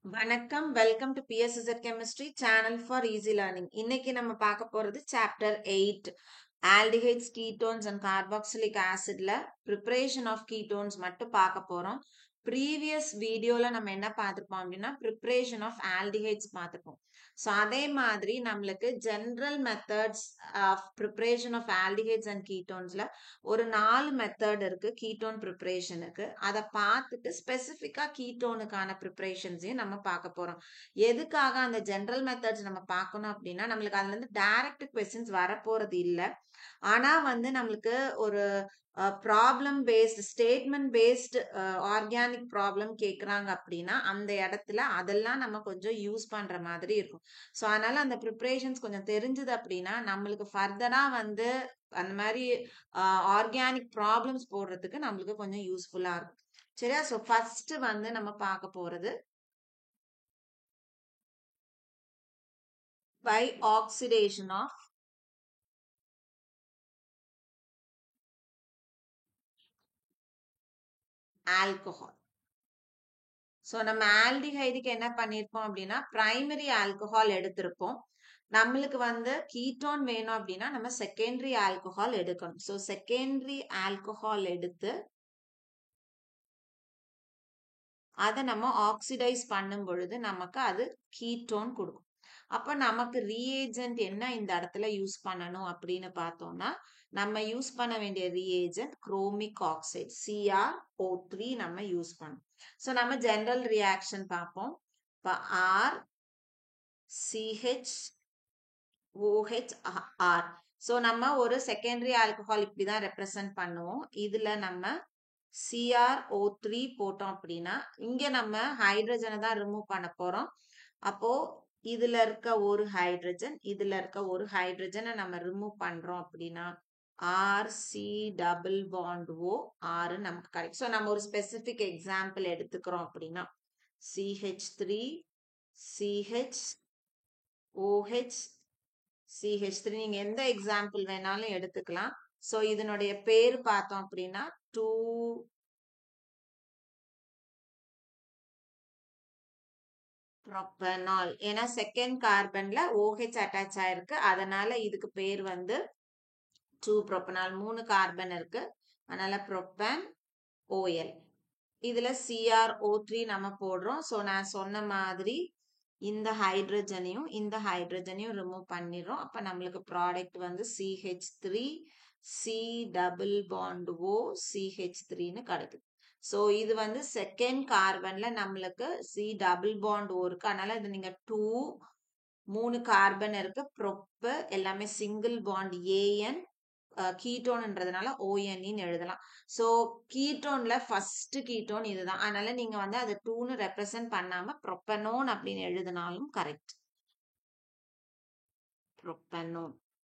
வணக்கம் welcome to பிஎஸ்எஸ்எட் chemistry channel for easy learning. இன்னைக்கு நம்ம பார்க்க போறது chapter 8 aldehydes ketones and carboxylic ஆசிட்ல ப்ரிப்பரேஷன் ஆஃப் கீட்டோன்ஸ் மட்டும் பார்க்க போறோம். ப்ரீவியஸ் வீடியோல நம்ம என்ன பார்த்துருப்போம் அப்படின்னா ப்ரிப்பரேஷன் ஆஃப் ஆல்டிஹைட்ஸ் பார்த்துருப்போம். ஸோ அதே மாதிரி நம்மளுக்கு general methods of preparation of aldehydes and கீட்டோன்ஸ்ல ஒரு 4 மெத்தட் இருக்கு கீட்டோன் ப்ரிப்பரேஷனுக்கு. அதை பார்த்துட்டு ஸ்பெசிஃபிக்கா கீட்டோனுக்கான ப்ரிப்பரேஷன்ஸையும் நம்ம பார்க்க போறோம். எதுக்காக அந்த ஜென்ரல் மெத்தட்ஸ் நம்ம பார்க்கணும் அப்படின்னா நம்மளுக்கு அதுல இருந்து டைரக்ட் கொஸ்டின்ஸ் வரப்போறது இல்லை. ஆனா நம்மளுக்கு ஒரு problem paste statement based organic problem கேட்குறாங்க அப்படின்னா அந்த இடத்துல அதெல்லாம் நம்ம கொஞ்சம் யூஸ் பண்ற மாதிரி இருக்கும். ஸோ அதனால அந்த ப்ரிப்பரேஷன்ஸ் கொஞ்சம் தெரிஞ்சது அப்படின்னா நம்மளுக்கு ஃபர்தரா அந்த மாதிரி ஆர்கானிக் ப்ராப்ளம்ஸ் போடுறதுக்கு நம்மளுக்கு கொஞ்சம் யூஸ்ஃபுல்லா இருக்கும். சரியா? ஸோ ஃபர்ஸ்ட் நம்ம பார்க்க போறது by oxidation of alcohol. So நம்ம ஆல்டிஹைடுக்கு என்ன பண்ணியிருப்போம் அப்படின்னா பிரைமரி ஆல்கஹால் எடுத்திருப்போம். நம்மளுக்கு கீட்டோன் வேணும் அப்படின்னா நம்ம செகண்டரி ஆல்கஹால் எடுக்கணும். ஸோ செகண்டரி ஆல்கஹால் எடுத்து அதை நம்ம ஆக்சிடைஸ் பண்ணும் பொழுது நமக்கு அது கீட்டோன் கொடுக்கும். அப்ப நமக்கு ரீஏஜென்ட் என்ன இந்த இடத்துல யூஸ் பண்ணணும் அப்படின்னு பார்த்தோம்னா நம்ம யூஸ் பண்ண வேண்டிய ரீஏஜென்ட் குரோமிக் ஆக்சைடு CrO3 நம்ம யூஸ் பண்ணணும். ஸோ நம்ம ஜெனரல் ரியாக்ஷன் பார்ப்போம். இப்போ RCHOHR. ஸோ நம்ம ஒரு செகண்டரி ஆல்கஹால் இப்படிதான் ரெப்ரசன்ட் பண்ணுவோம். இதுல நம்ம CrO3 போட்டோம் அப்படின்னா இங்க நம்ம ஹைட்ரஜனை தான் ரிமூவ் பண்ண போறோம். அப்போ இதுல இருக்க ஒரு ஹைட்ரஜன் இதுல இருக்க ஒரு ஹைட்ரஜனை நம்ம ரிமூவ் பண்றோம் அப்படின்னா RC double bond O R நமக்கு கிடைக்கும். ஸோ நம்ம ஒரு ஸ்பெசிபிக் எக்ஸாம்பிள் எடுத்துக்கிறோம் அப்படின்னா CH3 CHOH CH3 நீங்க எந்த எக்ஸாம்பிள் வேணாலும் எடுத்துக்கலாம். ஸோ இதனுடைய பேர் பார்த்தோம் அப்படின்னா 2-புரோப்பனால். ஏன்னா செகண்ட் கார்பன்ல OH அட்டாச் ஆயிருக்கு, அதனால இதுக்கு பேர் 2-புரோப்பனால். 3 கார்பன் இருக்கு, அதனால ப்ரோப்பன் OL. இதுல CrO3 நம்ம போடுறோம். ஸோ நான் சொன்ன மாதிரி இந்த ஹைட்ரஜனையும் ரிமூவ் பண்ணிடுறோம். அப்ப நம்மளுக்கு product CH3 C double bond O CH3ன்னு கிடைக்குது. ஸோ இது செகண்ட் கார்பன்ல நம்மளுக்கு C டபுள் பாண்ட் O இருக்கு, அதனால இது நீங்க 3 கார்பன் இருக்கு, ப்ரோப் எல்லாமே சிங்கிள் பாண்ட் AN, கீட்டோன்ன்றதுனால ONன்னு எழுதலாம். ஸோ கீட்டோன்ல ஃபர்ஸ்ட் கீட்டோன் இதுதான், அதனால நீங்க அது 2ன்னு ரெப்ரசன்ட் பண்ணாம ப்ரோப்பனோன் அப்படின்னு எழுதினாலும் கரெக்ட். ப்ரோப்பனோன்.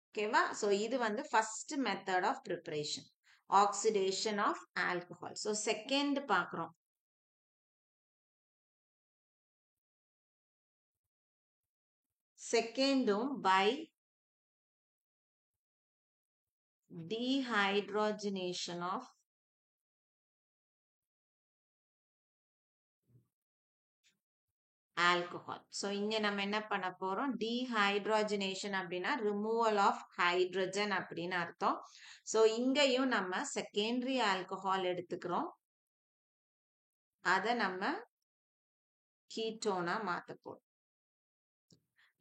ஓகேவா? ஸோ இது first method of preparation, oxidation of alcohol. So second பார்க்குறோம். செகண்டும் by dehydrogenation of alcohol. So இங்க நம்ம என்ன பண்ண போறோம், டீஹைட்ரோஜனேஷன் அப்படின்னா ரிமூவல் ஆஃப் ஹைட்ரஜன் அப்படின்னு அர்த்தம். ஸோ இங்கேயும் நம்ம செகண்டரி ஆல்கஹால் எடுத்துக்கிறோம், அதை நம்ம கீட்டோனா மாத்த போறோம்.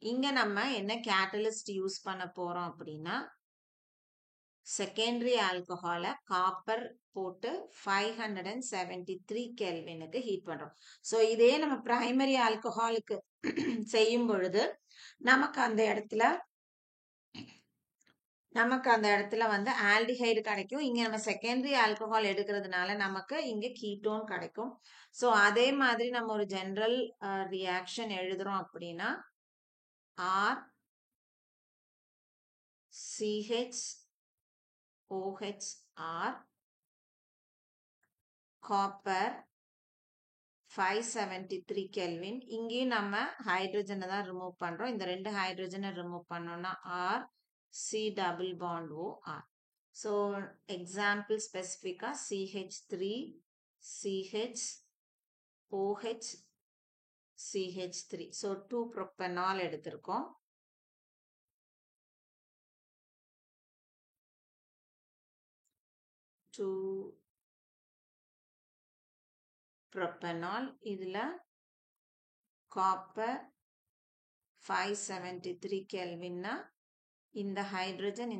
இங்க நம்ம என்ன கேட்டலிஸ்ட் யூஸ் பண்ண போறோம் அப்படின்னா செகண்டரி ஆல்கஹாலை காப்பர் போட்டு 573 கெல்வினுக்கு ஹீட் பண்றோம். ஸோ இதே நம்ம பிரைமரி ஆல்கஹாலுக்கு செய்யும் பொழுது நமக்கு அந்த இடத்துல ஆல்டிஹைடு கிடைக்கும். இங்க நம்ம செகண்டரி ஆல்கஹால் எடுக்கிறதுனால நமக்கு இங்க கீட்டோன் கிடைக்கும். ஸோ அதே மாதிரி நம்ம ஒரு ஜெனரல் ரியாக்ஷன் எழுதுறோம் அப்படின்னா RCHOHR காப்பர் 573 கெல்வின். இங்கேயும் நம்ம ஹைட்ரஜனை தான் ரிமூவ் பண்றோம். இந்த 2 ஹைட்ரஜனை ரிமூவ் பண்ணோம்னா RC double bond OR. So example ஸ்பெசிஃபிக்கா CH3 CHOH CH3. So 2 propanol எடுத்திருக்கோம். 2 propanol. இதுல copper 573 Kelvin. இந்த ஹைட்ரஜன்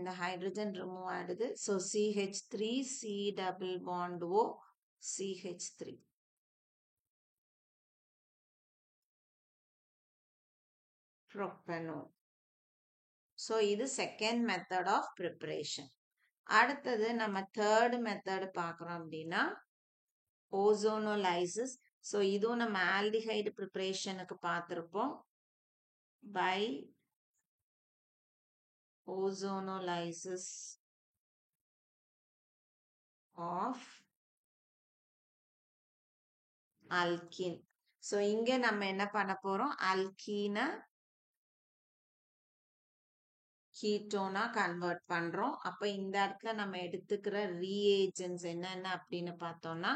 remove ஆயிடுது. So CH3 C double bond O CH3. Propanol. So இது second method of preparation. அடுத்தது நம்ம third method பார்க்கிறோம் அப்படின்னா ozonolysis. So இதுவும் நம்ம aldehyde preparationக்கு பார்த்திருப்போம். By ozonolysis of alkene. So இங்க நம்ம என்ன பண்ண போறோம்? alkene கீட்டோனா கன்வெர்ட் பண்றோம். அப்ப இந்த இடத்துல நம்ம எடுத்துக்கிற reagents என்னென்ன அப்படின்னு பார்த்தோம்னா,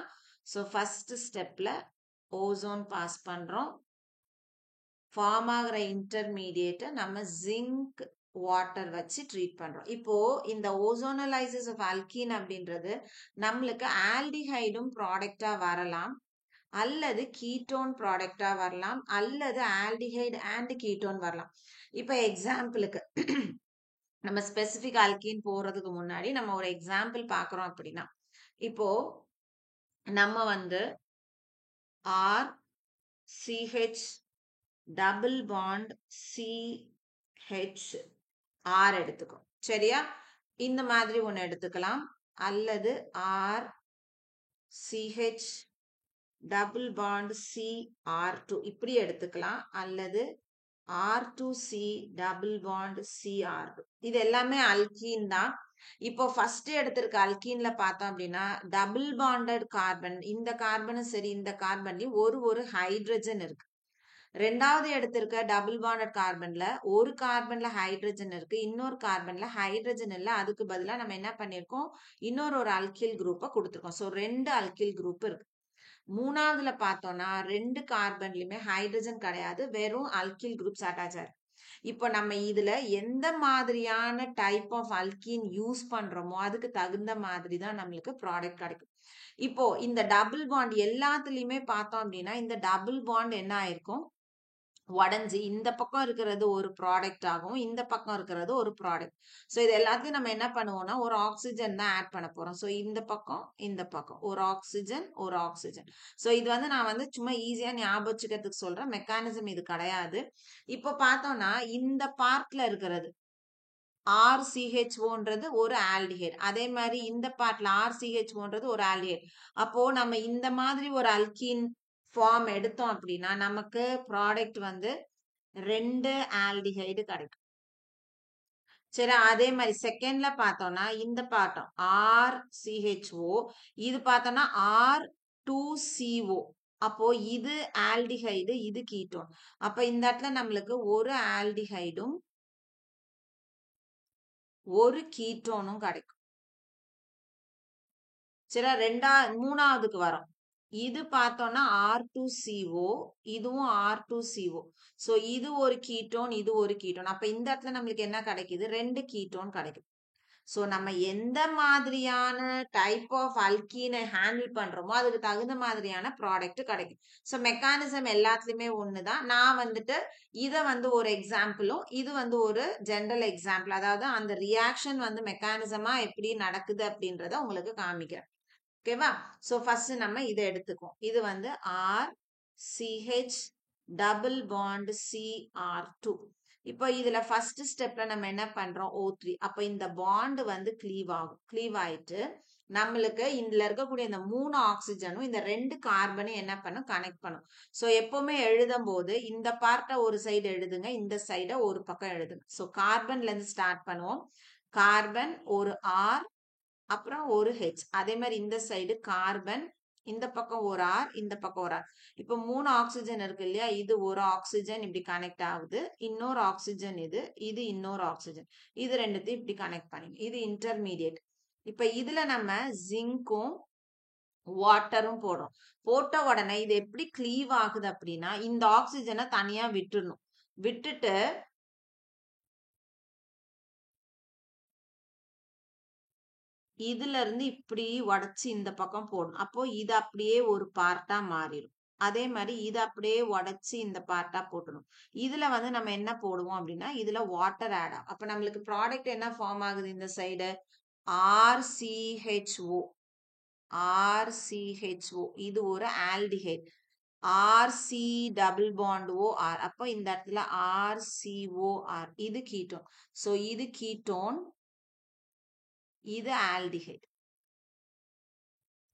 so first stepல ஓசோன் பாஸ் பண்றோம். ஃபார்ம் ஆகிற இன்டர்மீடியேட்டை நம்ம ஜிங்க் வாட்டர் வச்சு ட்ரீட் பண்றோம். இப்போ இந்த ஓசோனலைசிஸ் ஆஃப் அல்கீன் அப்படின்றது நம்மளுக்கு ஆல்டிஹைடும் ப்ராடக்டா வரலாம், அல்லது கீட்டோன் ப்ராடக்டா வரலாம், அல்லது ஆல்டிஹைடு அண்ட் கீட்டோன் வரலாம். இப்போ எக்ஸாம்பிளுக்கு நம்ம ஸ்பெசிபிக் அல்கீன் போறதுக்கு முன்னாடி நம்ம ஒரு எக்ஸாம்பிள் பார்க்குறோம் அப்படின்னா, இப்போ நம்ம வந்து RCH டபுள் பாண்ட் CHR எடுத்துக்கும். சரியா? இந்த மாதிரி ஒன்று எடுத்துக்கலாம். அல்லது RCH டபுள் பாண்ட் CR2 இப்படி எடுத்துக்கலாம். அல்லது R2C டபுள் பாண்ட் CR2. இது எல்லாமே அல்கீன் தான். இப்போ ஃபர்ஸ்ட் எடுத்திருக்க அல்கீன்ல பார்த்தோம் அப்படின்னா டபுள் பாண்டட் கார்பன், இந்த கார்பனும் சரி இந்த கார்பன்லயும் ஒரு ஹைட்ரஜன் இருக்கு. ரெண்டாவது எடுத்திருக்க டபுள் பாண்டட் கார்பன்ல ஒரு கார்பன்ல ஹைட்ரஜன் இருக்கு, இன்னொரு கார்பன்ல ஹைட்ரஜன் இல்ல. அதுக்கு பதிலா நம்ம என்ன பண்ணிருக்கோம்? ஒரு அல்கில் குரூப்பை கொடுத்துருக்கோம். ஸோ 2 அல்கில் குரூப் இருக்கு. மூணாவதுல பார்த்தோம்னா 2 கார்பன்லயுமே ஹைட்ரஜன் கிடையாது, வெறும் அல்கில் குரூப்ஸ் அட்டாச் ஆயிருக்கு. இப்போ நம்ம இதுல எந்த மாதிரியான டைப் ஆஃப் அல்கீன் யூஸ் பண்றோமோ அதுக்கு தகுந்த மாதிரி தான் நம்மளுக்கு ப்ராடக்ட் கிடைக்கும். இப்போ இந்த டபுள் பாண்ட் எல்லாத்துலயுமே பார்த்தோம் அப்படின்னா இந்த டபுள் பாண்ட் என்ன ஆயிருக்கும்? உடஞ்சி இந்த பக்கம் இருக்கிறது ஒரு ப்ராடக்ட் ஆகும், இந்த பக்கம் இருக்கிறது ஒரு ப்ராடக்ட். ஸோ இது எல்லாத்தையும் நம்ம என்ன பண்ணுவோம்னா ஒரு ஆக்சிஜன் தான் ஆட் பண்ண போறோம். ஸோ இந்த பக்கம் ஒரு ஆக்சிஜன். ஸோ இது வந்து நான் வந்து சும்மா ஈஸியா ஞாபகம் வச்சுக்கிறதுக்கு சொல்றேன், மெக்கானிசம் இது கிடையாது. இப்போ பார்த்தோம்னா இந்த பார்ட்ல இருக்கிறது RCHOன்றது ஒரு ஆல்டிஹைட், அதே மாதிரி இந்த பார்ட்ல RCHOன்றது ஒரு ஆல்டிஹைட். அப்போ நம்ம இந்த மாதிரி ஒரு அல்கீன் ஃபார்ம் எடுத்தோம் அப்படின்னா நமக்கு ப்ராடக்ட் வந்து 2 ஆல்டிஹைடு கிடைக்கும். சரி, அதே மாதிரி செகண்ட்ல பார்த்தோம்னா இந்த பாட்டம் RCHO, இது பார்த்தோம்னா R2CO. அப்போ இது ஆல்டிஹைடு, இது கீட்டோன். அப்ப இந்த இடத்துல நம்மளுக்கு ஒரு ஆல்டிஹைடும் ஒரு கீட்டோனும் கிடைக்கும். சரி, மூணாவதுக்கு வரோம். இது பார்த்தோம்னா R2CO, இதுவும் R2CO. ஸோ இது ஒரு கீட்டோன், இது ஒரு கீட்டோன். அப்ப இந்த இடத்துல நம்மளுக்கு என்ன கிடைக்குது? 2 கீட்டோன் கிடைக்குது. ஸோ நம்ம எந்த மாதிரியான டைப் ஆஃப் அல்கீனை ஹேண்டில் பண்றோமோ அதுக்கு தகுந்த மாதிரியான ப்ராடக்ட் கிடைக்கும். ஸோ மெக்கானிசம் எல்லாத்துலயுமே ஒண்ணுதான். நான் வந்துட்டு இதை வந்து ஒரு எக்ஸாம்பிளும் இது வந்து ஒரு ஜெனரல் எக்ஸாம்பிள், அதாவது அந்த ரியாக்ஷன் வந்து மெக்கானிசமா எப்படி நடக்குது அப்படின்றத உங்களுக்கு காமிக்கிறேன். ஓகேவா? ஸோ ஃபர்ஸ்ட் நம்ம இதை எடுத்துக்குவோம். இது வந்து RCH டபுள் பாண்ட் CR2. இப்போ இதுல ஃபர்ஸ்ட் ஸ்டெப்ல நம்ம என்ன பண்றோம்? O3. அப்ப இந்த பாண்ட் வந்து கிளீவ் ஆகும். கிளீவ் ஆயிட்டு நம்மளுக்கு இதுல இருக்கக்கூடிய இந்த 3 ஆக்சிஜனும் இந்த 2 கார்பனும் என்ன பண்ணும்? கனெக்ட் பண்ணும். ஸோ எப்பவுமே எழுதும் போது இந்த பார்ட்டை ஒரு சைடு எழுதுங்க, இந்த சைடை ஒரு பக்கம் எழுதுங்க. ஸோ கார்பன்ல இருந்து ஸ்டார்ட் பண்ணுவோம். கார்பன் ஒரு R, அப்புறம் ஒரு H. அதே மாதிரி இந்த சைடு கார்பன், இந்த பக்கம் ஒரு R, இந்த பக்கம் ஒரு R. இப்போ 3 ஆக்சிஜன் இருக்கு இல்லையா? இது ஒரு ஆக்சிஜன் இப்படி கனெக்ட் ஆகுது, இன்னொரு ஆக்சிஜன் இது இன்னொரு ஆக்சிஜன். இது ரெண்டுத்தையும் இப்படி கனெக்ட் பண்ணி இது இன்டர்மீடியட். இப்ப இதுல நம்ம ஜிங்க்கும் வாட்டரும் போடுறோம். போட்ட உடனே இது எப்படி க்ளீவ் ஆகுது அப்படின்னா இந்த ஆக்சிஜனை தனியா விட்டுறணும். விட்டுட்டு இதுல இருந்து இப்படி உடைச்சு இந்த பக்கம் போடணும். அப்போ இது அப்படியே ஒரு பார்ட்டா மாறிடும். அதே மாதிரி இது அப்படியே உடைச்சு இந்த பார்ட்டா போட்டணும். இதுல வந்து நம்ம என்ன போடுவோம் அப்படின்னா இதுல வாட்டர் ஆட் ஆகும். அப்ப நம்மளுக்கு ப்ராடக்ட் என்ன ஃபார்ம் ஆகுது இந்த சைடு RCHO. RCHO இது ஒரு aldehyde. RC double bond OR. அப்போ இந்த இடத்துல RCOR இது கீட்டோன். ஸோ இது கீட்டோன், இது ஆல்டிஹைட்.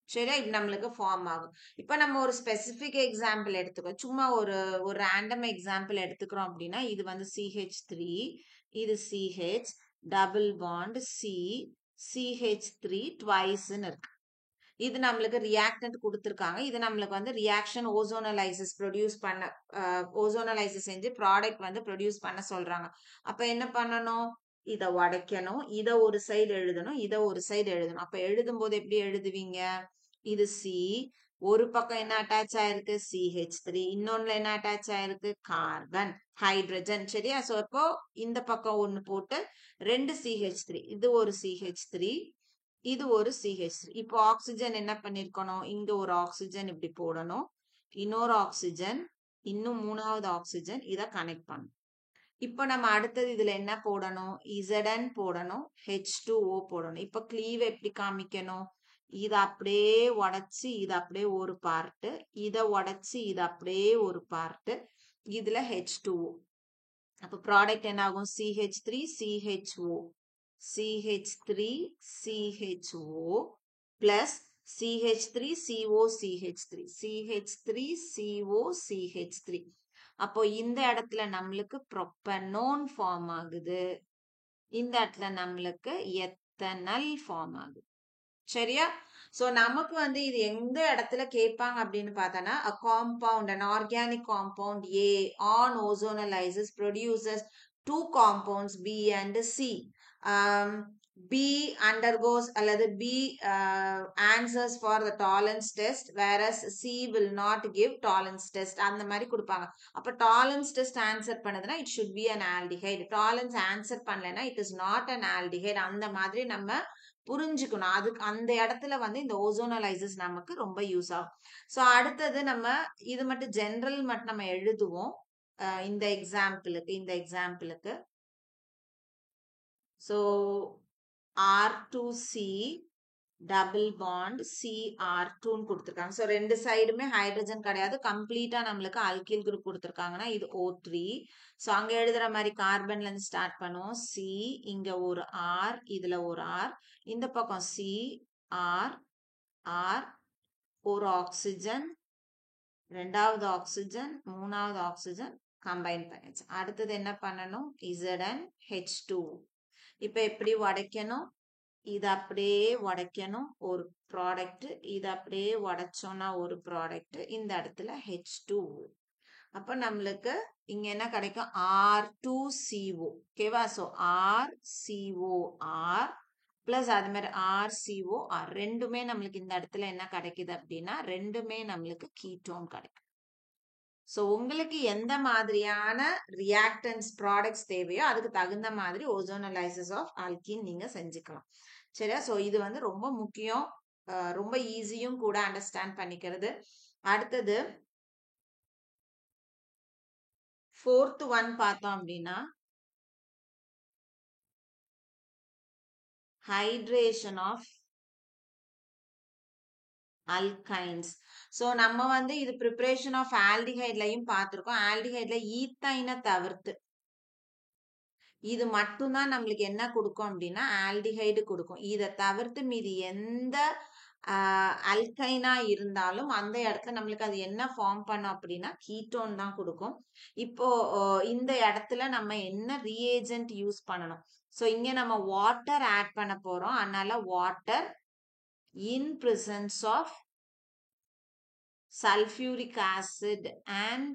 சரியா? இது நம்மளுக்கு ஃபார்ம் ஆகும். இப்போ நம்ம ஒரு ஸ்பெசிபிக் எக்ஸாம்பிள் எடுத்துக்கோ. சும்மா ஒரு ரேண்டம் எக்ஸாம்பிள் எடுத்துக்கிறோம் அப்படின்னா இது வந்து CH3, இது CH double bond C, CH3 ட்வைஸ்ன்னு இருக்கு. இது நம்மளுக்கு ரியாக்டன்ட் கொடுத்துருக்காங்க. இது நம்மளுக்கு வந்து ரியாக்ஷன் ஓசோனலைசிஸ் ப்ரொடியூஸ் பண்ண ஓசோனலைசிஸ் செஞ்சு ப்ராடக்ட் வந்து ப்ரொடியூஸ் பண்ண சொல்றாங்க. அப்ப என்ன பண்ணணும்? இதை உடைக்கணும், இதை ஒரு சைடு எழுதணும், இதை ஒரு சைடு எழுதணும். அப்ப எழுதும் போது எப்படி எழுதுவீங்க? இது C, ஒரு பக்கம் என்ன அட்டாச் ஆயிருக்கு? CH3, இன்னொன்னுல என்ன அட்டாச் ஆயிருக்கு? Carbon, hydrogen. சரியா? சோ இப்போ இந்த பக்கம் ஒண்ணு போட்டு 2 CH3, இது ஒரு CH3, இது ஒரு CH3. இப்போ ஆக்சிஜன் என்ன பண்ணிருக்கணும்? இங்க ஒரு ஆக்சிஜன் இப்படி போடணும், இன்னொரு ஆக்சிஜன், இன்னும் மூணாவது ஆக்சிஜன், இதை கனெக்ட் பண்ணணும். இப்போ நம்ம அடுத்தது இதுல என்ன போடணும்? ZN போடணும், H2O போடணும். இப்போ க்ளீவ் எப்படி காமிக்கணும்? இதை அப்படியே உடைச்சு இது அப்படியே ஒரு பார்ட்டு, இதை உடைச்சு இது அப்படியே ஒரு பார்ட்டு, இதுல H2O. அப்போ ப்ராடக்ட் என்ன ஆகும்? CH3 CHO, CH3 CHO plus CH3 CO CH3, CH3 CO CH3. அப்போ இந்த இடத்துல நம்மளுக்கு ப்ரோப்பனோன் ஃபார்ம் ஆகுது, இந்த இடத்துல நம்மளுக்கு எத்தனால் ஃபார்ம் ஆகுது. சரியா? சோ நமக்கு வந்து இது எந்த இடத்துல கேட்பாங்க அப்படின்னு பார்த்தோன்னா a compound, an organic compound A on ozonolysis produces two compounds B and C. B undergoes அல்லது B answers for the tolerance test, whereas C will not give tolerance test. அந்த மாதிரி கொடுப்பாங்க. அப்ப tolerance test answer பண்ணுதுன்னா it should be an aldehyde. tolerance answer பண்ணலைன்னா it is not an aldehyde. அந்த மாதிரி நம்ம புரிஞ்சுக்கணும். அதுக்கு அந்த இடத்துல வந்து இந்த ஓசோனலைசிஸ் நமக்கு ரொம்ப யூஸ் ஆகும். ஸோ அடுத்தது நம்ம இது மட்டும் ஜென்ரல் மட்டும் நம்ம எழுதுவோம் இந்த எக்ஸாம்பிளுக்கு. ஸோ R2C டபுள் பாண்ட் CR2ன்னு கொடுத்துருக்காங்க. ஸோ ரெண்டு சைடுமே ஹைட்ரஜன் கிடையாது, கம்ப்ளீட்டா நம்மளுக்கு அல்கில் குரூப் கொடுத்துருக்காங்கன்னா இது O3. ஸோ அங்க எழுதுற மாதிரி கார்பன்ல இருந்து ஸ்டார்ட் பண்ணுவோம். C, இங்க ஒரு R, இதுல ஒரு R, இந்த பக்கம் C R R, ஒரு ஆக்சிஜன், ரெண்டாவது ஆக்சிஜன், மூணாவது ஆக்சிஜன் கம்பைன் பண்ணிச்சு. அடுத்தது என்ன பண்ணணும்? ZN H2. இப்ப எப்படி உடைக்கணும்? இது அப்படியே உடைக்கணும் ஒரு ப்ராடக்ட், இது அப்படியே உடைச்சோம்னா ஒரு ப்ராடக்ட், இந்த இடத்துல H2. அப்ப நம்மளுக்கு இங்க என்ன கிடைக்கும்? R2CO. ஓகேவா? ஸோ RCOR பிளஸ் அது மாதிரி RCOR ரெண்டுமே நம்மளுக்கு இந்த இடத்துல என்ன கிடைக்குது அப்படின்னா ரெண்டுமே நம்மளுக்கு கீட்டோன் கிடைக்கும். ஸோ உங்களுக்கு எந்த மாதிரியான ரியாக்டன்ஸ் ப்ராடக்ட்ஸ் தேவையோ அதுக்கு தகுந்த மாதிரி ஓசோனலைசிஸ் ஆஃப் ஆல்கீன் நீங்க செஞ்சுக்கலாம். சரியா? ஸோ இது வந்து ரொம்ப முக்கியம், ரொம்ப ஈஸியும் கூட அண்டர்ஸ்டாண்ட் பண்ணிக்கிறது. அடுத்தது 4th one பார்த்தோம் அப்படின்னா hydration of alkynes. ஸோ நம்ம வந்து இது ப்ரிப்பரேஷன் ஆஃப் ஆல்டிஹைட்லையும் பார்த்துருக்கோம். ஆல்டிஹைட்ல ஈத்தைனை தவிர்த்து இது மட்டும்தான் நம்மளுக்கு என்ன கொடுக்கும் அப்படின்னா ஆல்டிஹைடு கொடுக்கும். இதை தவிர்த்து மீது எந்த அல்கைனா இருந்தாலும் அந்த இடத்துல நம்மளுக்கு அது என்ன ஃபார்ம் பண்ணும் அப்படின்னா கீட்டோன் தான் கொடுக்கும். இப்போ இந்த இடத்துல நம்ம என்ன ரீஏஜென்ட் யூஸ் பண்ணணும்? ஸோ இங்க நம்ம வாட்டர் ஆட் பண்ண போறோம். அதனால water in presence of sulfuric acid and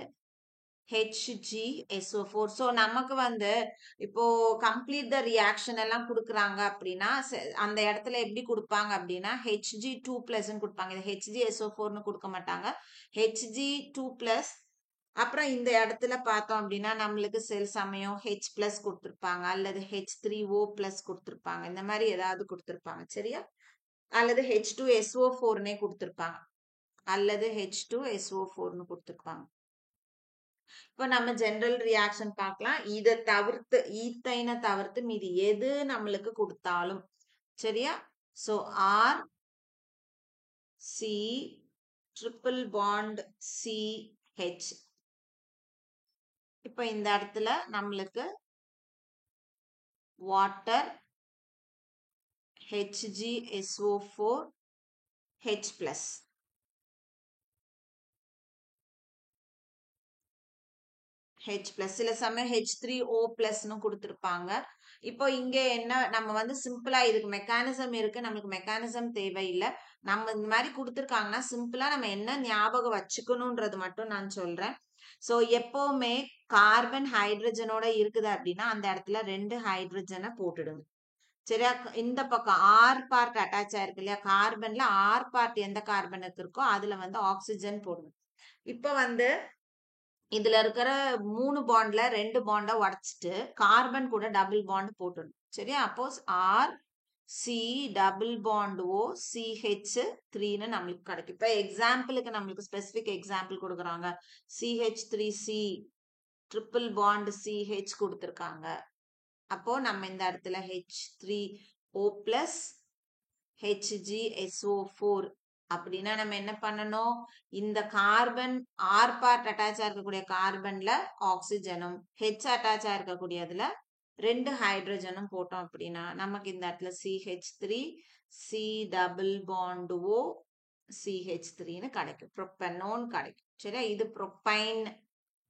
HgSO4. So நமக்கு வந்து இப்போ கம்ப்ளீட் த ரியாக்ஷன் எல்லாம் கொடுக்குறாங்க அப்படின்னா அந்த இடத்துல எப்படி கொடுப்பாங்க அப்படின்னா Hg2+ கொடுப்பாங்க. இது HgSO4ன்னு கொடுக்க மாட்டாங்க. Hg2+. அப்புறம் இந்த இடத்துல பார்த்தோம் அப்படின்னா நம்மளுக்கு சில சமயம் H+ கொடுத்துருப்பாங்க, அல்லது H3O+ கொடுத்துருப்பாங்க. இந்த மாதிரி ஏதாவது கொடுத்துருப்பாங்க. சரியா? அல்லது H2SO4னே கொடுத்துருப்பாங்க, அல்லது H2SO4ன்னு கொடுத்துருப்பாங்க. இப்போ நம்ம ஜெனரல் ரியாக்ஷன் பார்க்கலாம். இதை தவிர்த்து, ஈத்தைனை தவிர்த்து மீதி எது நம்மளுக்கு கொடுத்தாலும் சரியா. So R C triple bond CH. இப்போ இந்த இடத்துல நம்மளுக்கு வாட்டர் HgSO4 H+. H+. சில சமயம் H3O+ன்னு கொடுத்துருப்பாங்க. இப்போ இங்க என்ன, நம்ம வந்து சிம்பிளா இதுக்கு மெக்கானிசம் இருக்கு, நம்மளுக்கு மெக்கானிசம் தேவையில்லை. நம்ம இந்த மாதிரி கொடுத்துருக்காங்கன்னா சிம்பிளா நம்ம என்ன ஞாபகம் வச்சுக்கணும்ன்றது மட்டும் நான் சொல்றேன். ஸோ எப்பவுமே கார்பன் ஹைட்ரஜனோட இருக்குது அப்படின்னா அந்த இடத்துல 2 ஹைட்ரஜனை போட்டுடுங்க. சரியா? இந்த பக்கம் ஆர் பார்ட் அட்டாச் ஆயிருக்கு இல்லையா, கார்பன்ல ஆர் பார்ட் எந்த கார்பனுக்கு இருக்கோ அதுல வந்து ஆக்சிஜன் போடுங்க. இப்ப வந்து இதுல இருக்கிற 3 பாண்ட்ல 2 பாண்டை உடைச்சிட்டு கார்பன் கூட டபுள் பாண்ட் போட்டுடணும். சரியா? அப்போ R C double bond O CH3ன்னு நம்மளுக்கு கிடைக்கும். இப்ப எக்ஸாம்பிளுக்கு நம்மளுக்கு ஸ்பெசிபிக் எக்ஸாம்பிள் கொடுக்குறாங்க. CH3C ட்ரிபிள் பாண்ட் CH கொடுத்துருக்காங்க. அப்போ நம்ம இந்த இடத்துல H3O+ HgSO4 அப்படின்னா நம்ம என்ன பண்ணணும், இந்த கார்பன் ஆர் பார்ட் அட்டாச் இருக்கக்கூடிய கார்பன்ல ஆக்சிஜனும் H அட்டாச் இருக்கக்கூடியதுல 2 ஹைட்ரஜனும் போட்டோம் அப்படின்னா நமக்கு இந்த இடத்துல CH3 C double bond O CH3ன்னு கிடைக்கும். ப்ரோப்பனோன் கிடைக்கும். சரியா? இது ப்ரோப்பைன்.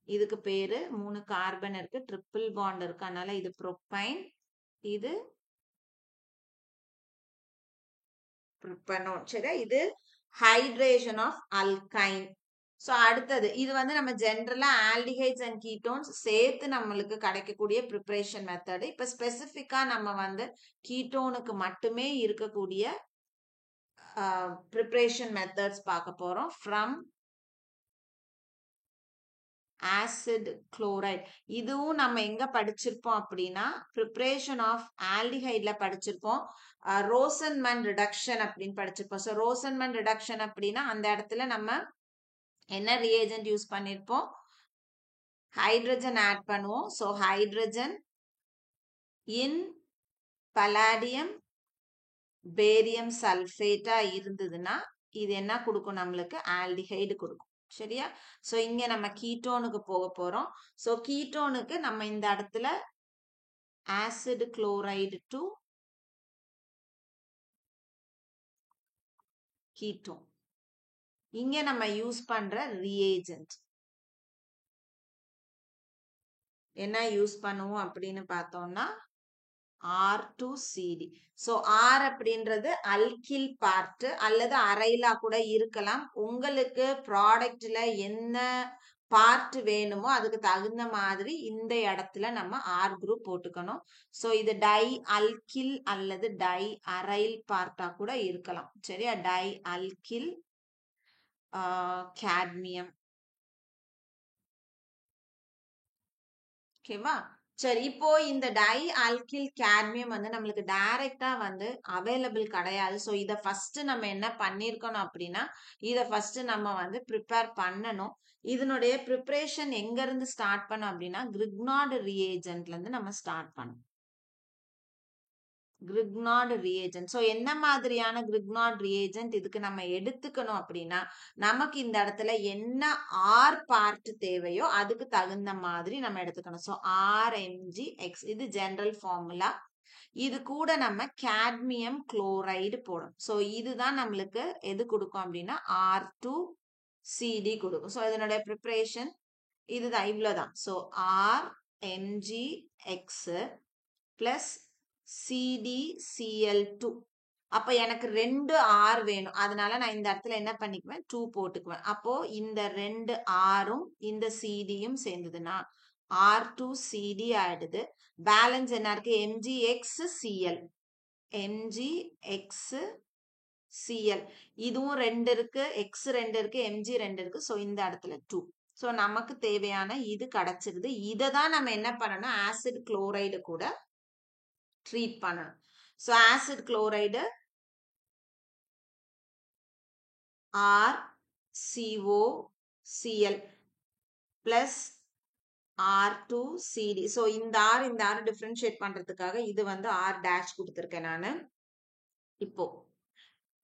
இதுக்கு பேரு 3 கார்பன் இருக்கு, ட்ரிபிள் பாண்ட் இருக்கு, அதனால இது ப்ரோப்பைன், இது ப்ரோப்பனோன். சரியா? இது ஹைட்ரேஷன் ஆஃப் அல்கைன். ஸோ அடுத்தது இது வந்து நம்ம ஜென்ரலா ஆல்டிஹைட்ஸ் அண்ட் கீட்டோன்ஸ் சேர்த்து நம்மளுக்கு கிடைக்கக்கூடிய ப்ரிப்பரேஷன் மெத்தடு. இப்போ ஸ்பெசிஃபிக்கா நம்ம வந்து கீட்டோனுக்கு மட்டுமே இருக்கக்கூடிய ப்ரிப்பரேஷன் மெத்தட்ஸ் பார்க்க போறோம். From acid chloride. இதுவும் நம்ம எங்க படிச்சிருப்போம் அப்படின்னா ப்ரிப்பரேஷன் ஆஃப் ஆல்டிஹைட்ல படிச்சிருப்போம். ரோசன்மன் ரிடக்ஷன் அப்படின்னு படிச்சிருப்போம். ஸோ ரோசன்மன் ரிடக்ஷன் அப்படின்னா அந்த இடத்துல நம்ம என்ன ரியேஜென்ட் யூஸ் பண்ணிருப்போம், ஹைட்ரஜன் ஆட் பண்ணுவோம். ஸோ ஹைட்ரஜன் இன் பலாடியம் பேரியம் சல்ஃபேட்டா இருந்ததுன்னா இது என்ன கொடுக்கும், நம்மளுக்கு ஆல்டிஹைடு கொடுக்கும். சரியா? ஸோ இங்க நம்ம கீட்டோனுக்கு போக போறோம். ஸோ கீட்டோனுக்கு நம்ம இந்த இடத்துல ஆசிட் குளோரைடு டு கீட்டோன். இங்க நம்ம யூஸ் பண்ற ரியேஜென்ட் என்ன யூஸ் பண்ணுவோம் அப்படின்னு பார்த்தோம்னா R2CD. ஸோ R அப்படின்றது அல்கில் பார்ட் அல்லது அரைலா கூட இருக்கலாம். உங்களுக்கு ப்ராடக்ட்ல என்ன பார்ட் வேணுமோ அதுக்கு தகுந்த மாதிரி இந்த இடத்துல நம்ம R குரூப் போட்டுக்கணும். ஸோ இது டை அல்கில் அல்லது டை அரைல் பார்ட்டா கூட இருக்கலாம். சரியா? Di alkyl cadmium. ஓகேவா? சரி, இப்போ இந்த டை ஆல்கில் கேட்மியம் வந்து நம்மளுக்கு டைரக்டா வந்து அவைலபிள் கிடையாது. ஸோ இதை ஃபர்ஸ்ட் நம்ம என்ன பண்ணிருக்கணும் அப்படின்னா இதை ஃபர்ஸ்ட் நம்ம வந்து ப்ரிப்பேர் பண்ணணும். இதனுடைய ப்ரிப்பரேஷன் எங்க இருந்து ஸ்டார்ட் பண்ணோம் அப்படின்னா கிரிக்னார்ட் ரியேஜென்ட்ல இருந்து நம்ம ஸ்டார்ட் பண்ணோம். கிரிக்னார்ட் ரியேஜென்ட். ஸோ என்ன மாதிரியான கிரிக்னார்ட் ரியேஜென்ட் இதுக்கு நம்ம எடுத்துக்கணும் அப்படின்னா நமக்கு இந்த இடத்துல என்ன ஆர் பார்ட் தேவையோ அதுக்கு தகுந்த மாதிரி நம்ம எடுத்துக்கணும். ஸோ RMgX இது ஜெனரல் ஃபார்முலா. இது கூட நம்ம கேட்மியம் குளோரைடு போடும். ஸோ இதுதான் நம்மளுக்கு எது கொடுக்கும் அப்படின்னா R2CD கொடுக்கும். ஸோ இதனுடைய ப்ரிப்பரேஷன் இதுதான், இவ்வளவுதான். ஸோ RMgX பிளஸ் CdCl2 அப்ப எனக்கு 2 R வேணும். அதனால நான் இந்த இடத்துல என்ன பண்ணிக்குவேன் 2 போட்டுக்குவேன். அப்போ இந்த 2 Rம் இந்த CDயும் சேர்ந்ததுன்னா R2 CD ஆயிடுது. பேலன்ஸ் என்ன இருக்கு MgX Cl. MgX Cl. இதுவும் 2 இருக்கு, X 2 இருக்கு, Mg 2 இருக்கு. ஸோ இந்த இடத்துல 2. ஸோ நமக்கு தேவையான இது கிடைச்சிருது. இதை தான் நம்ம என்ன பண்ணணும் ஆசிட் குளோரைடு கூட ட்ரீட் பண்ணணும். So acid chloride RCOCl plus R2CD. So இந்த R டிஃபரன்ஷியேட் பண்றதுக்காக இது வந்து R டேஷ் கொடுத்துருக்கேன் நான். இப்போ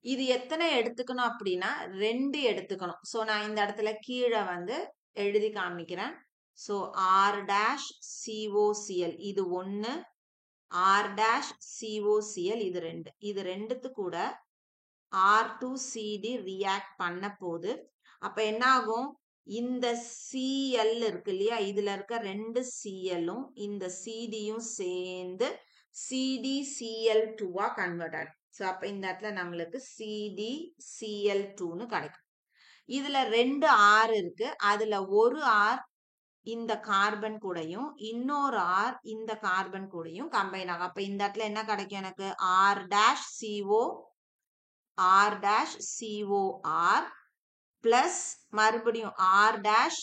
இது எத்தனை எடுத்துக்கணும் அப்படின்னா 2 எடுத்துக்கணும். ஸோ நான் இந்த இடத்துல கீழே வந்து எழுதி காமிக்கிறேன். ஸோ R டேஷ் COCl இது 1, R டேஷ் COCl இது 2. இது 2த்து கூட R2CD ரியாக்ட் பண்ண போது அப்ப என்ன ஆகும் இந்த Cl இருக்கு இல்லையா இதுல இருக்க 2 Clம் இந்த CDயும் சேர்ந்து CdCl2 கன்வெர்ட் ஆகும். ஸோ அப்ப இந்த இடத்துல நம்மளுக்கு CdCl2ன்னு கிடைக்கும். இதுல 2 R இருக்கு. அதுல ஒரு R இந்த கார்பன் கூடயும் இன்னொரு R இந்த கார்பன் கூடயும் கம்பைன் ஆகும். அப்ப இந்த இடத்துல என்ன கிடைக்கும் எனக்கு R dash CO R dash COR plus மறுபடியும் R டேஷ்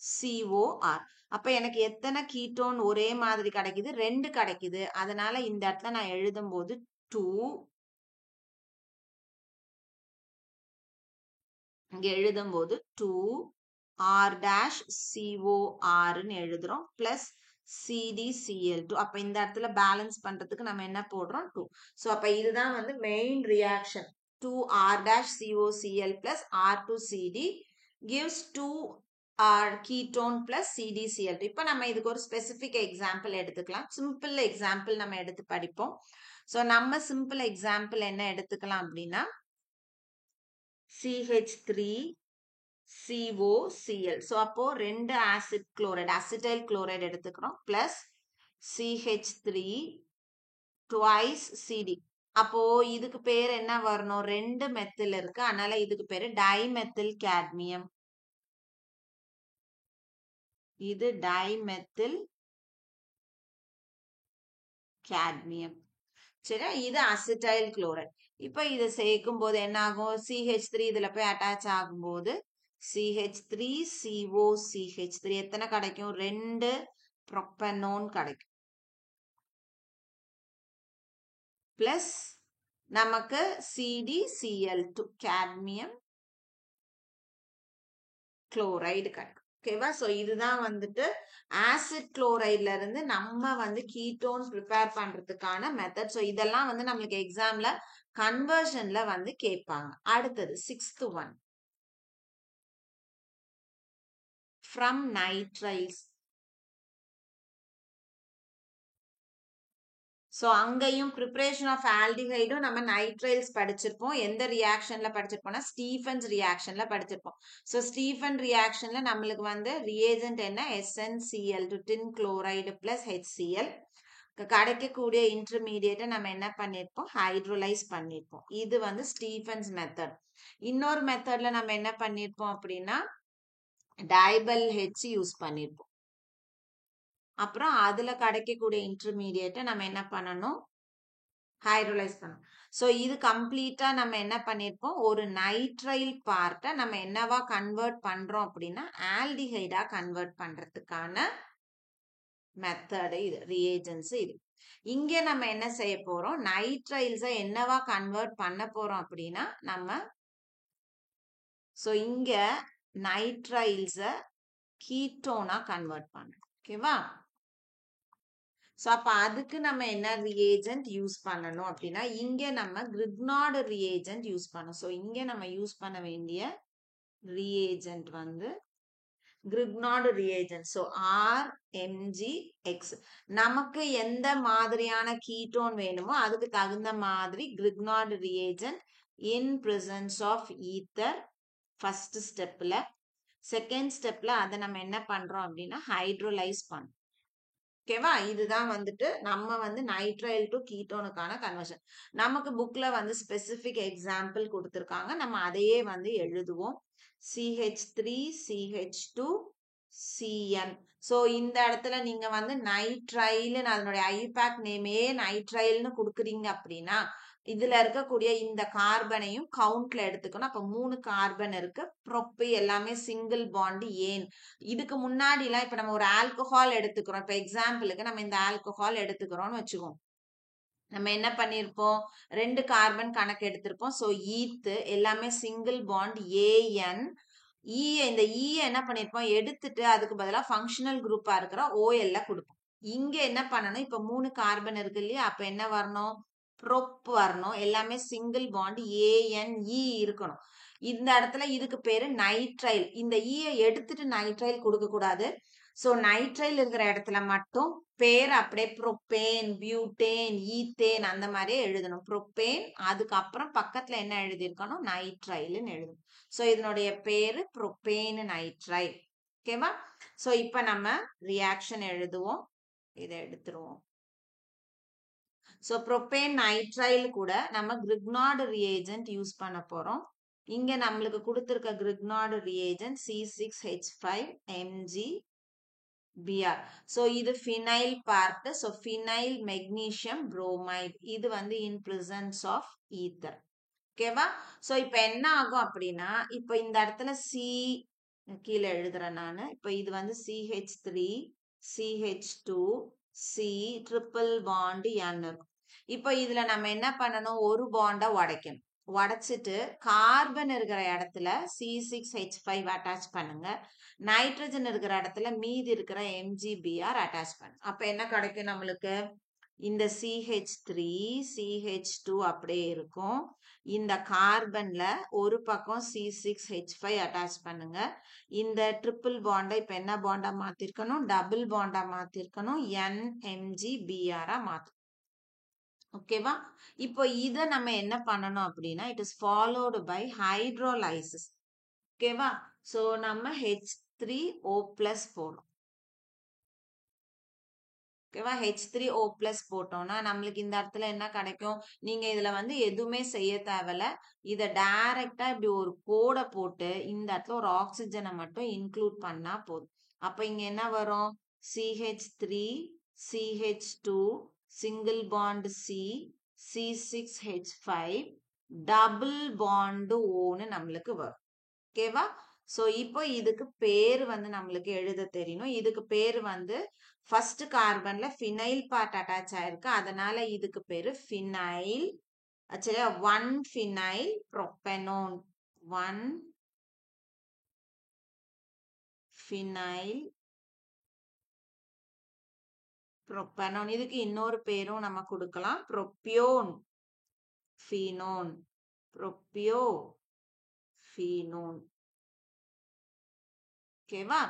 COR. அப்ப எனக்கு எத்தனை கீட்டோன் ஒரே மாதிரி கிடைக்குது 2 கிடைக்குது. அதனால இந்த இடத்துல நான் எழுதும் போது 2 இங்க எழுதும் போது 2 R டேஷ் CORன்னு எழுதுறோம் பிளஸ் CdCl2. அப்ப இந்த இடத்துல பேலன்ஸ் பண்றதுக்கு நம்ம என்ன போடுறோம் 2. ஸோ அப்ப இதுதான் வந்து main reaction 2 R dash COCl plus R2CD gives 2 R ketone plus CdCl2. இப்ப நம்ம இதுக்கு ஒரு ஸ்பெசிபிக் எக்ஸாம்பிள் எடுத்துக்கலாம். சிம்பிள் எக்ஸாம்பிள் நம்ம எடுத்து படிப்போம். ஸோ நம்ம சிம்பிள் எக்ஸாம்பிள் என்ன எடுத்துக்கலாம் அப்படின்னா CH3COCl. ஸோ அப்போ 2 ஆசிட் குளோரைடு அசிட்டைல் குளோரைடு எடுத்துக்கிறோம் பிளஸ் CH3 twice CD. அப்போ இதுக்கு பேர் என்ன வரணும் 2 மெத்தில் இருக்கு. அதனால இதுக்கு பேரு டைமெத்தில் கேட்மியம். இது டைமெத்தில் கேட்மியம். சரி இது அசிட்டைல் குளோரைடு. இப்ப இதை சேர்க்கும் போது என்ன ஆகும் CH3 இதுல போய் அட்டாச் ஆகும்போது CH3COCH3 எத்தனை கிடைக்கும் 2 ப்ரோப்பனோன் கிடைக்கும் பிளஸ் நமக்கு CdCl2 கேட்மியம் குளோரைடு கிடைக்கும். ஓகேவா. ஸோ இதுதான் வந்துட்டு ஆசிட் குளோரைட்ல இருந்து நம்ம வந்து கீட்டோன் ப்ரிப்பேர் பண்றதுக்கான மெத்தட். ஸோ இதெல்லாம் வந்து நம்மளுக்கு எக்ஸாம்ல கன்வர்ஷன்ல வந்து கேட்பாங்க. அடுத்தது 6th one from nitriles. So அங்கேயும் ப்ரிப்பரேஷன் ஆஃப் ஆல்டிஹைடும் நம்ம நைட்ரைல்ஸ் படிச்சிருப்போம். எந்த ரியாக்ஷன்ல படிச்சிருப்போம்னா ஸ்டீஃபன்ஸ் ரியாக்ஷன்ல படிச்சிருப்போம். ஸோ ஸ்டீஃபன் ரியாக்ஷன்ல நம்மளுக்கு வந்து ரியேஜென்ட் என்ன SnCl2 டின் குளோரைடு பிளஸ் HCl கிடைக்கக்கூடிய இன்டர்மீடியேட்டை நம்ம என்ன பண்ணிருப்போம் ஹைட்ரோலைஸ் பண்ணிருப்போம். இது வந்து ஸ்டீஃபன்ஸ் மெத்தட். இன்னொரு மெத்தட்ல நம்ம என்ன பண்ணிருப்போம் அப்படின்னா டைபல் H யூஸ் பண்ணிருப்போம். அப்புறம் அதுல கிடைக்கக்கூடிய இன்டர்மீடியேட்டை நம்ம என்ன பண்ணணும் ஹைட்ரோலைஸ் பண்ணணும். ஸோ இது கம்ப்ளீட்டா நம்ம என்ன பண்ணிருப்போம் ஒரு நைட்ரைல் பார்ட்டை நம்ம என்னவா கன்வெர்ட் பண்றோம் அப்படின்னா ஆல்டிஹைடா கன்வெர்ட் பண்றதுக்கான மெத்தடு இது ரியேஜன்ஸ். இது இங்க நம்ம என்ன செய்ய போறோம் நைட்ரைல்ஸை என்னவா கன்வெர்ட் பண்ண போறோம் அப்படின்னா நம்ம ஸோ இங்க நைட்ரைல்ஸை கீட்டோனா கன்வெர்ட் பண்றோம். ஓகேவா. ஸோ அப்ப அதுக்கு நம்ம என்ன ரியேஜென்ட் யூஸ் பண்ணணும் அப்படின்னா இங்க நம்ம கிரிக்னார்டு ரியேஜென்ட் யூஸ் பண்ணணும். ஸோ இங்க நம்ம யூஸ் பண்ண வேண்டிய ரியேஜென்ட் வந்து கிரிக்னார்டு ரியேஜென்ட். ஸோ RMgX நமக்கு எந்த மாதிரியான கீட்டோன் வேணுமோ அதுக்கு தகுந்த மாதிரி Grignard reagent in presence of ether first ஸ்டெப்ல. செகண்ட் ஸ்டெப்ல அதை நம்ம என்ன பண்றோம் அப்படின்னா ஹைட்ரோலைஸ் பண்றோம். ஓகேவா? இதுதான் வந்துட்டு நம்ம வந்து நைட்ரைல் டு கீட்டோனுக்கான கன்வர்ஷன். நமக்கு புக்ல வந்து ஸ்பெசிபிக் எக்ஸாம்பிள் கொடுத்துருக்காங்க. நம்ம அதையே வந்து எழுதுவோம். CH3 CH2 CN. ஸோ இந்த இடத்துல நீங்க வந்து நைட்ரைல்னு அதனுடைய ஐபேக் நேமே நைட்ரைல்னு கொடுக்குறீங்க அப்படின்னா இதுல இருக்கக்கூடிய இந்த கார்பனையும் கவுண்ட்ல எடுத்துக்கணும். அப்ப 3 கார்பன் இருக்கு. ப்ரோப் எல்லாமே சிங்கிள் பாண்ட். ஏன் இதுக்கு முன்னாடி எல்லாம் இப்ப நம்ம ஒரு ஆல்கஹால் எடுத்துக்கிறோம். இப்ப எக்ஸாம்பிளுக்கு நம்ம இந்த ஆல்கஹால் எடுத்துக்கிறோம்னு வச்சுக்கோம். நம்ம என்ன பண்ணிருப்போம், 2 கார்பன் கணக்கு எடுத்திருப்போம். ஸோ ஈத் எல்லாமே சிங்கிள் பாண்ட் ஏஎன். இந்த என்ன பண்ணிருப்போம், எடுத்துட்டு அதுக்கு பதிலாக ஃபங்க்ஷனல் குரூப்பா இருக்கிற OL கொடுப்போம். இங்க என்ன பண்ணணும், இப்ப 3 கார்பன் இருக்கு இல்லையா, அப்ப என்ன வரணும், ப்ரோப் வரணும். எல்லாமே சிங்கிள் பாண்ட் ANE இருக்கணும். இந்த இடத்துல இதுக்கு பேரு நைட்ரைல். இந்த எடுத்துட்டு நைட்ரைல் கொடுக்க கூடாது. ஸோ நைட்ரைல் இருக்கிற இடத்துல மட்டும் பேர் அப்படியே ப்ரோப்பேன், பியூட்டேன், ஈத்தேன் அந்த மாதிரியே எழுதணும். ப்ரோப்பேன், அதுக்கப்புறம் பக்கத்துல என்ன எழுதியிருக்கணும், நைட்ரைல்னு எழுதணும். ஸோ இதனுடைய பேரு ப்ரோப்பேன் நைட்ரைல். ஓகேவா? ஸோ இப்போ நம்ம ரியாக்ஷன் எழுதுவோம். இதை எடுத்துருவோம். ஸோ ப்ரோப்பேன் நைட்ரைல் கூட நம்ம கிரிக்னார்டு ரியேஜென்ட் யூஸ் பண்ண போறோம். இங்க நம்மளுக்கு கொடுத்திருக்க கிரிக்னார்டு ரியேஜென்ட் C6H5Mg Br. So இது phenyl part. So phenyl magnesium bromide. இது வந்து in presence of ether. ஓகேவா? ஸோ இப்போ என்ன ஆகும் அப்படின்னா, இப்போ இந்த இடத்துல கீழே எழுதுறேன் நான். இப்போ இது வந்து CH3 CH2 C triple bond N இருக்கும். இப்போ இதுல நம்ம என்ன பண்ணணும், ஒரு பாண்டை உடைக்கணும். உடைச்சிட்டு கார்பன் இருக்கிற இடத்துல C6H5 அட்டாச் பண்ணுங்க. நைட்ரஜன் இருக்கிற இடத்துல மீதி இருக்கிற MgBr அட்டாச் பண்ணுங்க. அப்ப என்ன கிடைக்கும் நம்மளுக்கு, இந்த CH3 CH2 அப்படியே இருக்கும். இந்த கார்பன்ல ஒரு பக்கம் C6H5 அட்டாச் பண்ணுங்க. இந்த ட்ரிபிள் பாண்டை இப்ப என்ன பாண்டா மாத்திருக்கணும், டபுள் பாண்டா மாத்திருக்கணும். NMgBr மாத்தணும். ஓகேவா? இப்போ இதை நம்ம என்ன பண்ணணும் அப்படின்னா, it is followed by hydrolysis. ஓகேவா? ஸோ நம்ம H3O+ போடும். ஓகேவா? H3O+ போட்டோம்னா நம்மளுக்கு இந்த இடத்துல என்ன கிடைக்கும், நீங்க இதுல வந்து எதுவுமே செய்ய தேவையில்ல. இதை டைரக்டா இப்படி ஒரு கோடை போட்டு இந்த இடத்துல ஒரு ஆக்சிஜனை மட்டும் இன்க்ளூட் பண்ணா போதும். அப்ப இங்க என்ன வரும், CH3 CH2 single bond C6H5 double bond Oன்னு நம்மளுக்கு வரும். ஓகேவா? ஸோ இப்போ இதுக்கு பேர் வந்து நம்மளுக்கு எழுத தெரியணும். இதுக்கு பேர் வந்து ஃபர்ஸ்ட் கார்பன்ல ஃபினைல் பார்ட் அட்டாச் ஆயிருக்கு. அதனால இதுக்கு பேரு ஃபினைல். சரியா? 1 ஃபினைல் ப்ரோபெனோன், 1 ஃபினைல் ப்ரோபெனோன். இதுக்கு இன்னொரு பேரும் நம்ம கொடுக்கலாம், ப்ரோபியோன் ஃபீனோன், ப்ரோபியோ ஃபீனோன். ஓகேவா?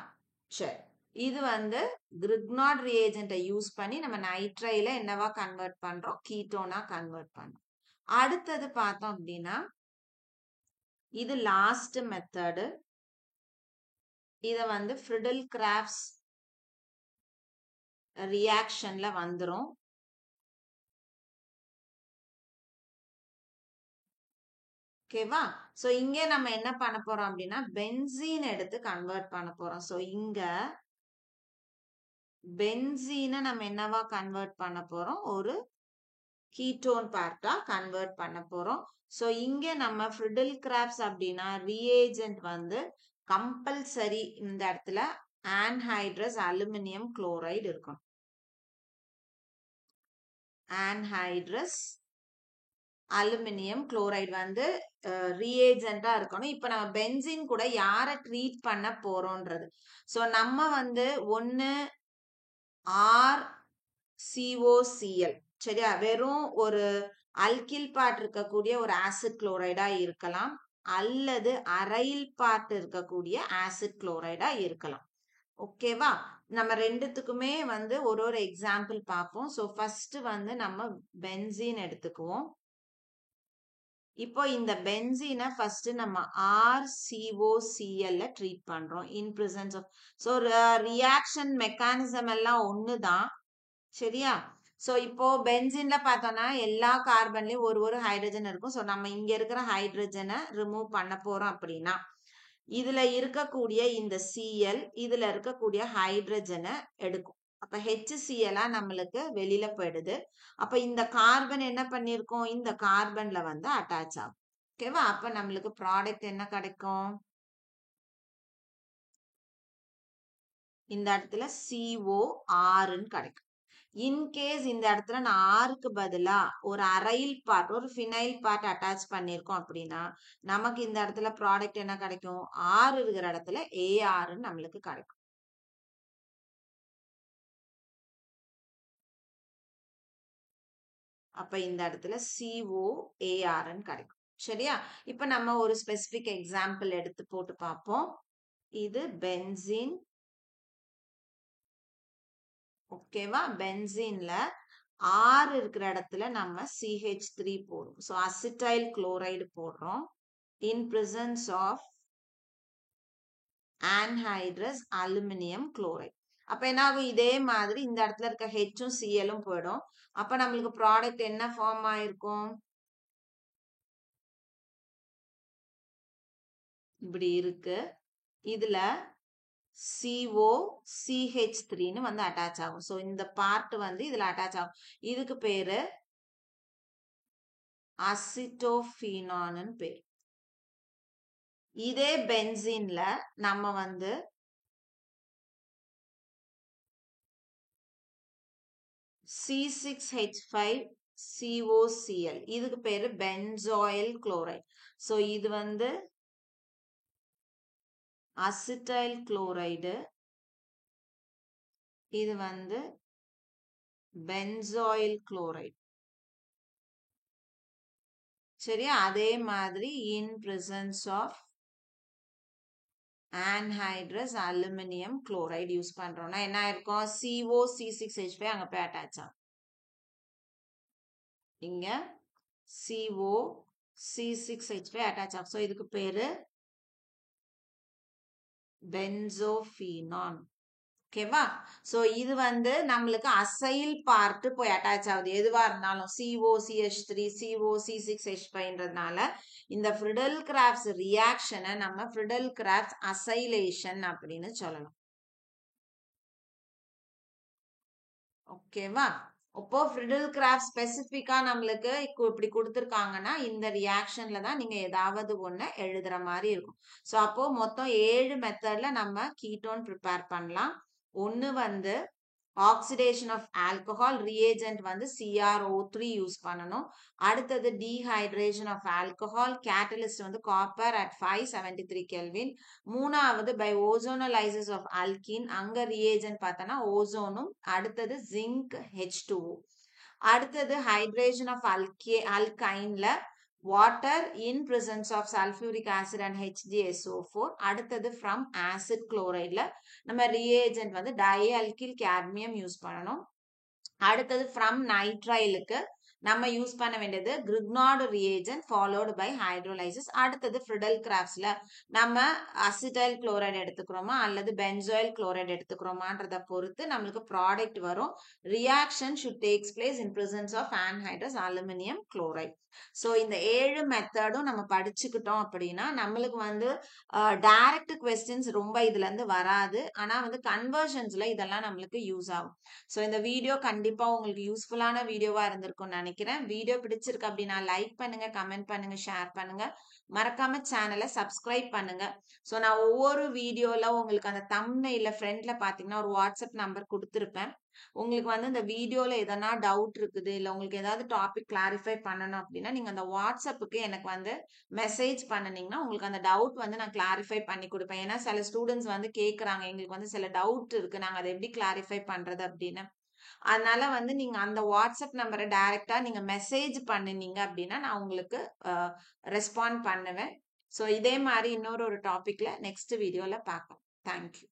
சரி, இது வந்து கிரிக்னார்ட் ரியேஜென்ட்டை யூஸ் பண்ணி நம்ம நைட்ரைல என்னவா கன்வெர்ட் பண்றோம், கீட்டோனா கன்வெர்ட் பண்றோம். அடுத்தது பார்த்தோம் அப்படின்னா, இது லாஸ்ட் மெத்தடு. இத வந்து ஃப்ரிடல் கிராஃப்ட்ஸ் ரியாக்ஷன்ல வந்துரும். ஓகேவா? சோ இங்க நம்ம என்ன பண்ண போறோம் அப்படின்னா, பென்சீன் எடுத்து கன்வெர்ட் பண்ண போறோம். சோ இங்க பென்சீனை நம்ம என்னவா கன்வெர்ட் பண்ண போறோம், ஒரு கீட்டோன் பார்ட்டா கன்வெர்ட் பண்ண போறோம். சோ இங்க நம்ம ஃப்ரிடல் கிராஃப்ட்ஸ் அப்படின்னா ரியேஜென்ட் வந்து கம்பல்சரி இந்த இடத்துல ஆன்ஹைட்ரஸ் அலுமினியம் குளோரைடு இருக்கும். ஆன்ஹைட்ரஸ் அலுமினியம் குளோரைடு வந்து ரியேஜென்டா இருக்கணும். இப்ப நம்ம பென்சின் கூட யாரை ட்ரீட் பண்ண போறோம்ன்றது. சோ நம்ம வந்து ஒன்னு RCOCl, சரியா, வெறும் ஒரு அல்கில் பார்ட் இருக்கக்கூடிய ஒரு ஆசிட் குளோரைடா இருக்கலாம், அல்லது அரைல் பார்ட் இருக்கக்கூடிய ஆசிட் குளோரைடா இருக்கலாம். ஓகேவா? நம்ம ரெண்டுத்துக்குமே வந்து ஒரு எக்ஸாம்பிள் பார்ப்போம். சோ ஃபர்ஸ்ட் வந்து நம்ம பென்சீன் எடுத்துக்குவோம். இப்போ இந்த பென்சீனை ஃபர்ஸ்ட் நம்ம RCOCl ட்ரீட் பண்றோம் in presence of. So reaction mechanism எல்லாம் ஒண்ணுதான். சரியா? சோ இப்போ பென்சீன்ல பார்த்தோம்னா எல்லா கார்பன்லயும் ஒரு ஹைட்ரஜன் இருக்கும். சோ நம்ம இங்க இருக்கிற ஹைட்ரஜனை ரிமூவ் பண்ண போறோம் அப்படின்னா இதுல இருக்கக்கூடிய இந்த Cl இதுல இருக்கக்கூடிய ஹைட்ரஜனை எடுக்கும். அப்ப HCl நம்மளுக்கு வெளியில போயிடுது. அப்ப இந்த கார்பன் என்ன பண்ணிருக்கோம்? இந்த கார்பன்ல வந்து அட்டாச் ஆகும். ஓகேவா? அப்ப நம்மளுக்கு ப்ராடக்ட் என்ன கிடைக்கும்? இந்த இடத்துல CO6ன்னு கிடைக்கும். இன்கேஸ் இந்த இடத்துல நான் ஆறுக்கு பதிலா ஒரு அரைல் பார்ட் ஒரு ஃபினைல் பார்ட் அட்டாச் பண்ணிருக்கோம் அப்படின்னா நமக்கு இந்த இடத்துல ப்ராடக்ட் என்ன கிடைக்கும்? 6 இருக்கிற இடத்துல A6ன்னு நம்மளுக்கு கிடைக்கும். அப்ப இந்த இடத்துல COARன்னு கிடைக்கும். சரியா? இப்ப நம்ம ஒரு ஸ்பெசிபிக் எக்ஸாம்பிள் எடுத்து போட்டு பார்ப்போம். இது பென்சீன். ஓகேவா? பென்சீன்ல 6 இருக்கிற இடத்துல நம்ம CH3 போடுறோம். ஸோ அசிட்டைல் குளோரைடு போடுறோம். In presence of anhydrous aluminium chloride. அப்ப என்ன ஆகும்? இதே மாதிரி இந்த இடத்துல இருக்க ஹெச்சும் சிஎலும் போயிடும். அப்ப நம்மளுக்கு ப்ராடக்ட் என்ன ஃபார்ம் ஆயிருக்கும்? இப்படி இருக்கு. இதுல COCH3ன்னு வந்து அட்டாச் ஆகும். ஸோ இந்த பார்ட் வந்து இதுல அட்டாச் ஆகும். இதுக்கு பேரு அசிட்டோஃபீனான்னு பேர். இதே பென்சீன்ல நம்ம வந்து C6H5COCl இதுக்கு பேரு பென்சாயில் குளோரைடு. ஸோ இது வந்து அசிட்டைல் குளோரைடு, இது வந்து பென்சாயில் குளோரைடு. சரியா? அதே மாதிரி in presence of anhydrous aluminium chloride use பண்றோம்னா என்ன ஆயிருக்கும்? COC6H5 அங்க போய் அட்டாச் ஆகும். இங்க COC6H5 அட்டாச் ஆகும். ஸோ இதுக்கு பேரு பென்சோஃபீனான். ஓகேவா? சோ இது வந்து நம்மளுக்கு அசைல் பார்ட் போய் அட்டாச் ஆகுது. எதுவா இருந்தாலும் COCH3 COC6H5ன்றதுனால இந்த ஃப்ரிடல் கிராஃப்ட்ஸ் ரியாக்ஷனை நம்ம ஃப்ரிடல் கிராஃப்ட்ஸ் அசைலேஷன் அப்படின்னு சொல்லலாம். ஓகேவா? அப்போ ஃப்ரிடல் கிராஃப்ட் ஸ்பெசிபிக்கா நம்மளுக்கு இப்படி கொடுத்துருக்காங்கன்னா இந்த ரியாக்ஷன்ல தான் நீங்க ஏதாவது ஒண்ணு எழுதுற மாதிரி இருக்கும். ஸோ அப்போ மொத்தம் 7 மெத்தட்ல நம்ம கீட்டோன் ப்ரிப்பேர் பண்ணலாம். ஒன்னு வந்து ஆக்சிடேஷன் ஆஃப் ஆல்கஹால் ரியேஜென்ட் வந்து CrO3 யூஸ் பண்ணணும். அடுத்தது டீஹைட்ரேஷன் ஆஃப் ஆல்கஹால் கேட்டலிஸ்ட் வந்து காப்பர் அட் 573 கெல்வின். மூணாவது பை ஓசோனலைசிஸ் ஆஃப் அல்கீன், அங்க ரியேஜென்ட் பார்த்தோன்னா ஓசோனும். அடுத்தது ஜிங்க் H2O. அடுத்தது ஹைட்ரேஷன் ஆஃப் அல்கைன்ல water in presence of sulphuric acid and HgSO4. அடுத்தது ஃப்ரம் ஆசிட் குளோரைட்ல நம்ம ரியேஜென்ட் வந்து டைஅல்கில் கேட்மியம் யூஸ் பண்ணணும். அடுத்தது ஃப்ரம் நைட்ரைலுக்கு நம்ம யூஸ் பண்ண வேண்டியது கிரிக்னார்டு ரியேஜென்ட் ஃபாலோடு பை ஹைட்ரோலைசிஸ். அடுத்தது ஃப்ரிடல் கிராஃப்ட்ஸ்ல நம்ம அசிட்டைல் குளோரைடு எடுத்துக்கிறோமா அல்லது பென்சாயில் குளோரைடு எடுத்துக்கிறோமான்றத பொறுத்து நம்மளுக்கு ப்ராடக்ட் வரும். Reaction should takes place in presence of anhydrous aluminium chloride. So இந்த 7 மெத்தடும் நம்ம படிச்சுக்கிட்டோம் அப்படின்னா நம்மளுக்கு வந்து டைரக்ட் கொஸ்டின்ஸ் ரொம்ப இதுல இருந்து வராது. ஆனா வந்து கன்வர்ஷன்ஸ்ல இதெல்லாம் நம்மளுக்கு யூஸ் ஆகும். ஸோ இந்த வீடியோ கண்டிப்பா உங்களுக்கு யூஸ்ஃபுல்லான வீடியோவா இருந்திருக்கும்னு நினைக்கிறேன். வீடியோ பிடிச்சிருக்கு அப்படின்னா லைக் பண்ணுங்க, கமெண்ட் பண்ணுங்க, ஷேர் பண்ணுங்க. மறக்காம சேனலை சப்ஸ்கிரைப் பண்ணுங்க. ஸோ நான் ஒவ்வொரு வீடியோல உங்களுக்கு அந்த தம்ப்நெயில்ல ஃப்ரண்ட்ல பாத்தீங்கன்னா ஒரு வாட்ஸ்அப் நம்பர் கொடுத்துருப்பேன். உங்களுக்கு வந்து இந்த வீடியோல எதனா டவுட் இருக்குது இல்ல உங்களுக்கு ஏதாவது டாபிக் கிளாரிஃபை பண்ணணும் அப்படின்னா நீங்க அந்த வாட்ஸ்அப்புக்கு எனக்கு வந்து மெசேஜ் பண்ணனீங்கன்னா உங்களுக்கு அந்த டவுட் வந்து நான் கிளாரிஃபை பண்ணி கொடுப்பேன். ஏன்னா சில ஸ்டூடெண்ட்ஸ் வந்து கேட்குறாங்க எங்களுக்கு வந்து சில டவுட் இருக்கு, நாங்க அதை எப்படி கிளாரிஃபை பண்றது அப்படின்னு. அதனால வந்து நீங்க அந்த வாட்ஸ்அப் நம்பரை டைரக்டா நீங்க மெசேஜ் பண்ணினீங்க அப்படின்னா நான் உங்களுக்கு ரெஸ்பாண்ட் பண்ணுவேன். ஸோ இதே மாதிரி இன்னொரு டாபிக்ல நெக்ஸ்ட் வீடியோல பார்க்கலாம். தேங்க்யூ.